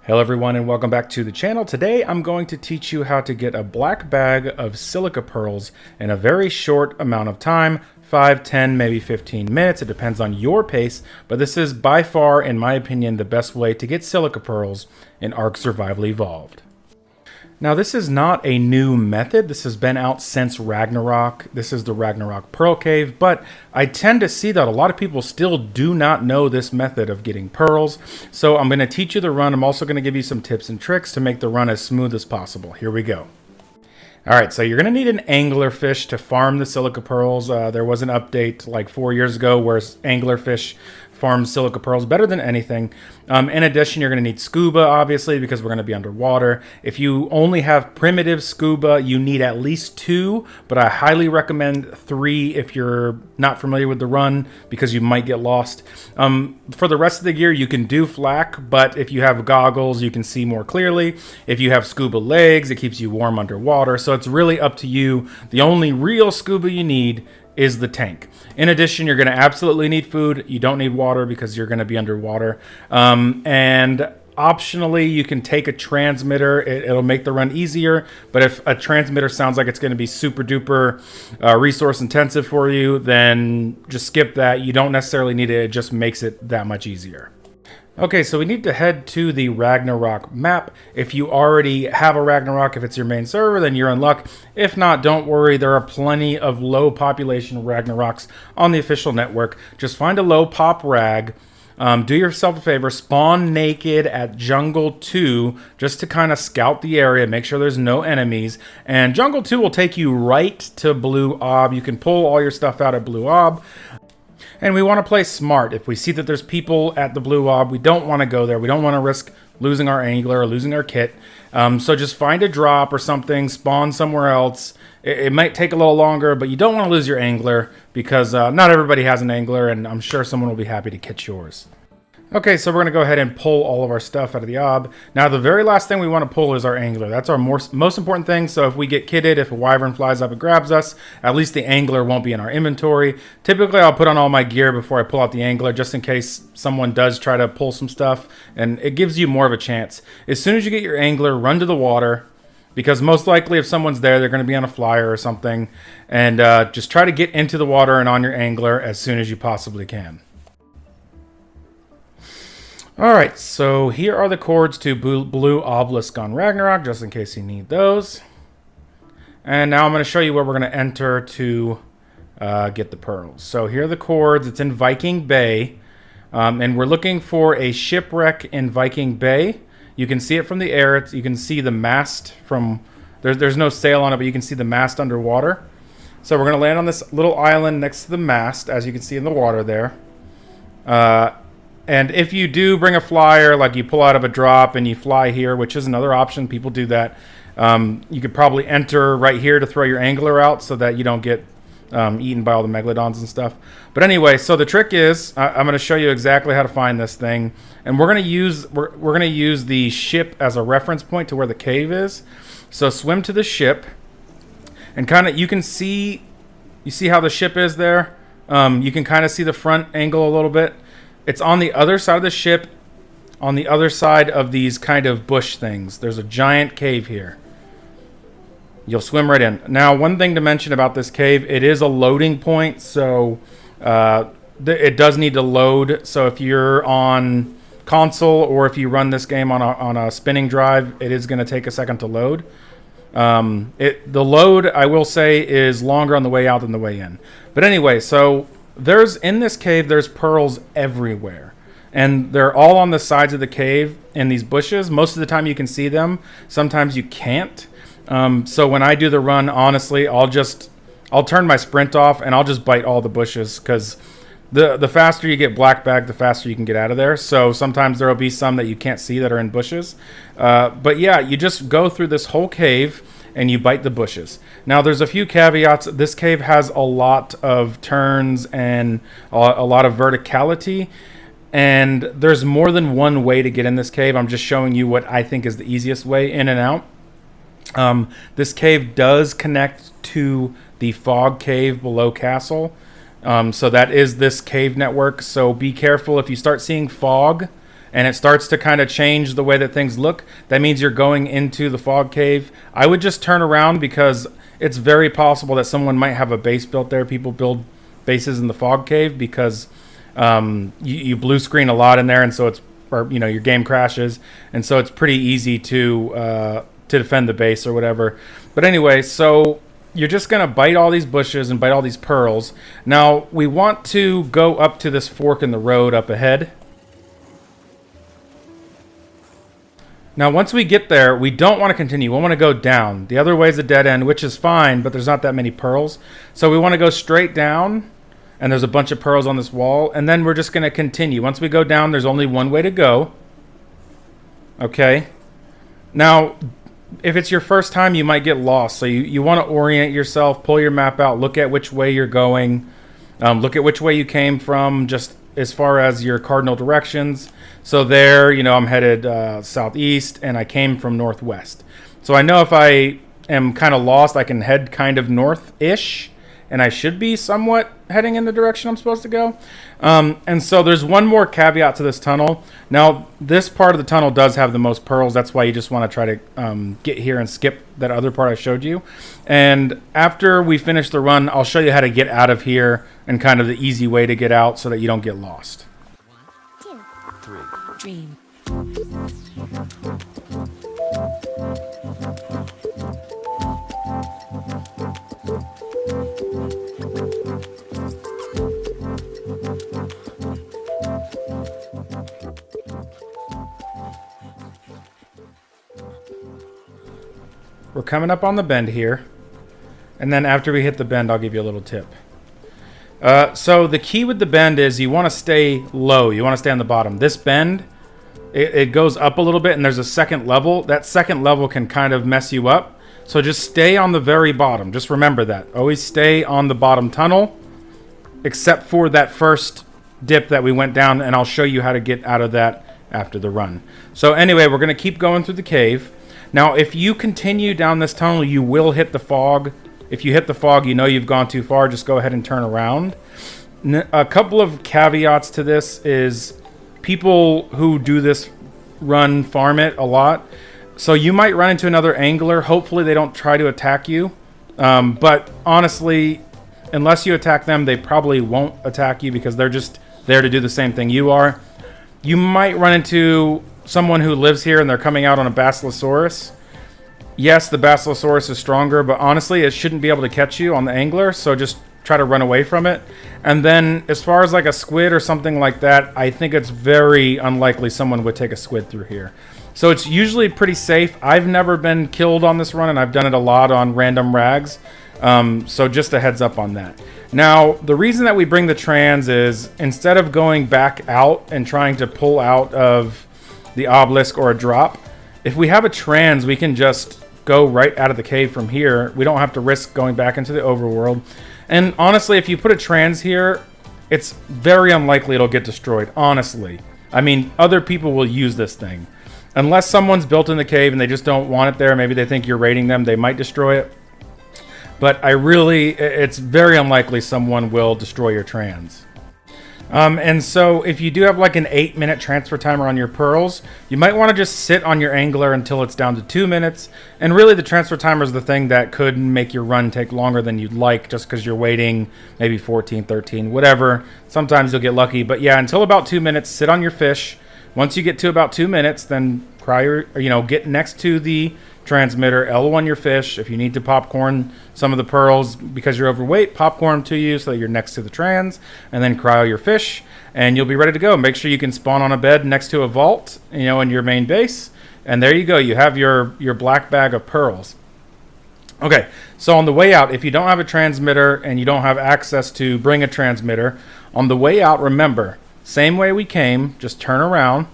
Hello everyone and welcome back to the channel. Today I'm going to teach you how to get a black bag of silica pearls in a very short amount of time, 5, 10, maybe 15 minutes. It depends on your pace, but this is by far, in my opinion, the best way to get silica pearls in Ark Survival Evolved. Now this is not a new method. This has been out since Ragnarok. This is the Ragnarok Pearl Cave, but I tend to see that a lot of people still do not know this method of getting pearls. So I'm going to teach you the run. I'm also going to give you some tips and tricks to make the run as smooth as possible. Here we go. All right, so you're going to need an anglerfish to farm the silica pearls. There was an update like 4 years ago where anglerfish farm silica pearls better than anything. In addition, you're going to need scuba, obviously, because we're going to be underwater. If you only have primitive scuba, you need at least 2, but I highly recommend 3 if you're not familiar with the run, because you might get lost. For the rest of the gear, you can do flak, but if you have goggles, you can see more clearly. If you have scuba legs, it keeps you warm underwater, so it's really up to you. The only real scuba you need is the tank. In addition, you're going to absolutely need food. You don't need water because you're going to be underwater. And optionally, you can take a transmitter. It'll make the run easier. But if a transmitter sounds like it's going to be super duper resource intensive for you, then just skip that. You don't necessarily need it. It just makes it that much easier. Okay, so we need to head to the Ragnarok map. If you already have a Ragnarok, if it's your main server, then you're in luck. If not, don't worry. There are plenty of low population Ragnaroks on the official network. Just find a low pop rag. Do yourself a favor, spawn naked at Jungle 2 just to kind of scout the area, make sure there's no enemies. And Jungle 2 will take you right to Blue Ob. You can pull all your stuff out at Blue Ob. And we want to play smart. If we see that there's people at the Blue Ob, we don't want to go there. We don't want to risk losing our angler or losing our kit. So just find a drop or something, spawn somewhere else. It might take a little longer, but you don't want to lose your angler because not everybody has an angler, and I'm sure someone will be happy to catch yours. Okay, so we're going to go ahead and pull all of our stuff out of the ob. Now, the very last thing we want to pull is our angler. That's our most important thing, so if we get kitted, if a wyvern flies up and grabs us, at least the angler won't be in our inventory. Typically, I'll put on all my gear before I pull out the angler, just in case someone does try to pull some stuff, and it gives you more of a chance. As soon as you get your angler, run to the water, because most likely if someone's there, they're going to be on a flyer or something, and just try to get into the water and on your angler as soon as you possibly can. Alright, so here are the chords to Blue Obelisk on Ragnarok, just in case you need those. And now I'm going to show you where we're going to enter to get the pearls. So here are the chords. It's in Viking Bay. And we're looking for a shipwreck in Viking Bay. You can see it from the air. You can see the mast from... There's no sail on it, but you can see the mast underwater. So we're going to land on this little island next to the mast, as you can see in the water there. And if you do bring a flyer, like you pull out of a drop and you fly here, which is another option, people do that. You could probably enter right here to throw your angler out so that you don't get eaten by all the megalodons and stuff. But anyway, so the trick is, I'm going to show you exactly how to find this thing, and we're going to use the ship as a reference point to where the cave is. So swim to the ship, and kind of you see how the ship is there. You can kind of see the front angle a little bit. It's on the other side of the ship, on the other side of these kind of bush things. There's a giant cave here. You'll swim right in. Now, one thing to mention about this cave, it is a loading point, so it does need to load. So if you're on console or if you run this game on a spinning drive, it is going to take a second to load. The load, I will say, is longer on the way out than the way in. But anyway, so... in this cave, there's pearls everywhere. And they're all on the sides of the cave in these bushes. Most of the time you can see them. Sometimes you can't. So when I do the run, honestly, I'll turn my sprint off and I'll just bite all the bushes, because the faster you get black bag, the faster you can get out of there. So sometimes there will be some that you can't see that are in bushes. But yeah, you just go through this whole cave and you bite the bushes. Now, there's a few caveats. This cave has a lot of turns and a lot of verticality, and there's more than one way to get in this cave. I'm just showing you what I think is the easiest way in and out. This cave does connect to the fog cave below Castle. So that is this cave network. So be careful if you start seeing fog and it starts to kind of change the way that things look, that means you're going into the fog cave. I would just turn around because it's very possible that someone might have a base built there. People build bases in the fog cave because you blue screen a lot in there, and so it's, or your game crashes, and so it's pretty easy to defend the base or whatever. But anyway, so you're just gonna bite all these bushes and bite all these pearls. Now we want to go up to this fork in the road up ahead. Now once we get there, we don't want to continue. We want to go down. The other way is a dead end, which is fine, but there's not that many pearls. So we want to go straight down, and there's a bunch of pearls on this wall, and then we're just going to continue. Once we go down, there's only one way to go. Okay. Now, if it's your first time, you might get lost. So you want to orient yourself, pull your map out, look at which way you're going, look at which way you came from, just as far as your cardinal directions. So there, I'm headed southeast, and I came from northwest. So I know if I am kind of lost, I can head kind of north-ish, and I should be somewhat heading in the direction I'm supposed to go. And so there's one more caveat to this tunnel. Now, this part of the tunnel does have the most pearls. That's why you just want to try to get here and skip that other part I showed you. And after we finish the run, I'll show you how to get out of here and kind of the easy way to get out so that you don't get lost. 1, 2, 3. Dream. We're coming up on the bend here, and then after we hit the bend, I'll give you a little tip. So the key with the bend is you want to stay low. You want to stay on the bottom. This bend, it goes up a little bit, and there's a second level. That second level can kind of mess you up. So just stay on the very bottom. Just remember that. Always stay on the bottom tunnel, except for that first dip that we went down, and I'll show you how to get out of that after the run. So anyway, we're going to keep going through the cave. Now, if you continue down this tunnel, you will hit the fog. If you hit the fog, you know you've gone too far. Just go ahead and turn around. A couple of caveats to this is people who do this run farm it a lot. So you might run into another angler. Hopefully they don't try to attack you. But honestly, unless you attack them, they probably won't attack you because they're just there to do the same thing you are. You might run into someone who lives here and they're coming out on a Basilosaurus. Yes, the Basilosaurus is stronger, but honestly, it shouldn't be able to catch you on the angler, so just try to run away from it. And then as far as like a squid or something like that, I think it's very unlikely someone would take a squid through here. So it's usually pretty safe. I've never been killed on this run, and I've done it a lot on random rags. So just a heads up on that. Now, the reason that we bring the trans is instead of going back out and trying to pull out of the obelisk or a drop, if we have a trans, we can just go right out of the cave from here. We don't have to risk going back into the overworld. And honestly, if you put a trans here, it's very unlikely it'll get destroyed, honestly. I mean, other people will use this thing. Unless someone's built in the cave and they just don't want it there, maybe they think you're raiding them, they might destroy it. But it's very unlikely someone will destroy your trans. And so if you do have like an 8-minute transfer timer on your pearls, you might want to just sit on your angler until it's down to 2 minutes. And really the transfer timer is the thing that could make your run take longer than you'd like just because you're waiting maybe 14, 13, whatever. Sometimes you'll get lucky. But yeah, until about 2 minutes, sit on your fish. Once you get to about 2 minutes, then get next to the transmitter, L1 your fish. If you need to popcorn some of the pearls because you're overweight, popcorn them to you so that you're next to the trans, and then cryo your fish, and you'll be ready to go. Make sure you can spawn on a bed next to a vault, in your main base, and there you go. You have your black bag of pearls. Okay, so on the way out, if you don't have a transmitter and you don't have access to bring a transmitter, on the way out, remember, same way we came, just turn around,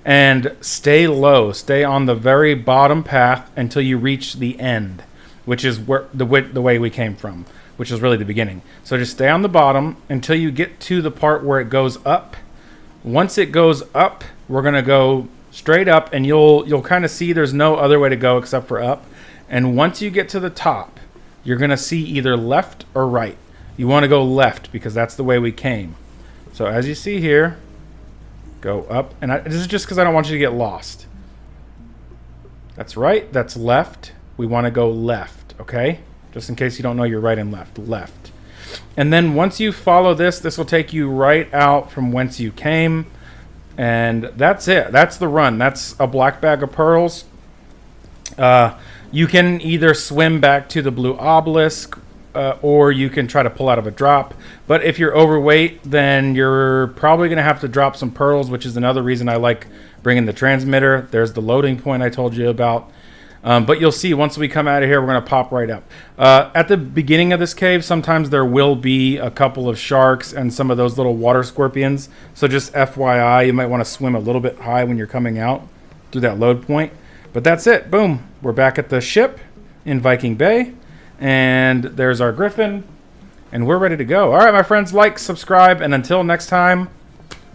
and stay low. Stay on the very bottom path until you reach the end, which is where the way we came from, which is really the beginning. So just stay on the bottom until you get to the part where it goes up. Once it goes up, we're going to go straight up, and you'll kind of see there's no other way to go except for up. And once you get to the top, you're going to see either left or right. You want to go left because that's the way we came. So as you see here, Go up. And this is just because I don't want you to get lost. That's right. That's left. We want to go left, okay? Just in case you don't know your right and left. Left. And then once you follow this, this will take you right out from whence you came. And that's it. That's the run. That's a black bag of pearls. You can either swim back to the blue obelisk, or you can try to pull out of a drop. But if you're overweight, then you're probably going to have to drop some pearls, which is another reason I like bringing the transmitter. There's the loading point I told you about. But you'll see once we come out of here, we're going to pop right up. At the beginning of this cave, sometimes there will be a couple of sharks and some of those little water scorpions. So just FYI, you might want to swim a little bit high when you're coming out through that load point. But that's it. Boom. We're back at the ship in Viking Bay. And there's our griffin. And we're ready to go. All right, my friends, like, subscribe. And until next time,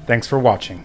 thanks for watching.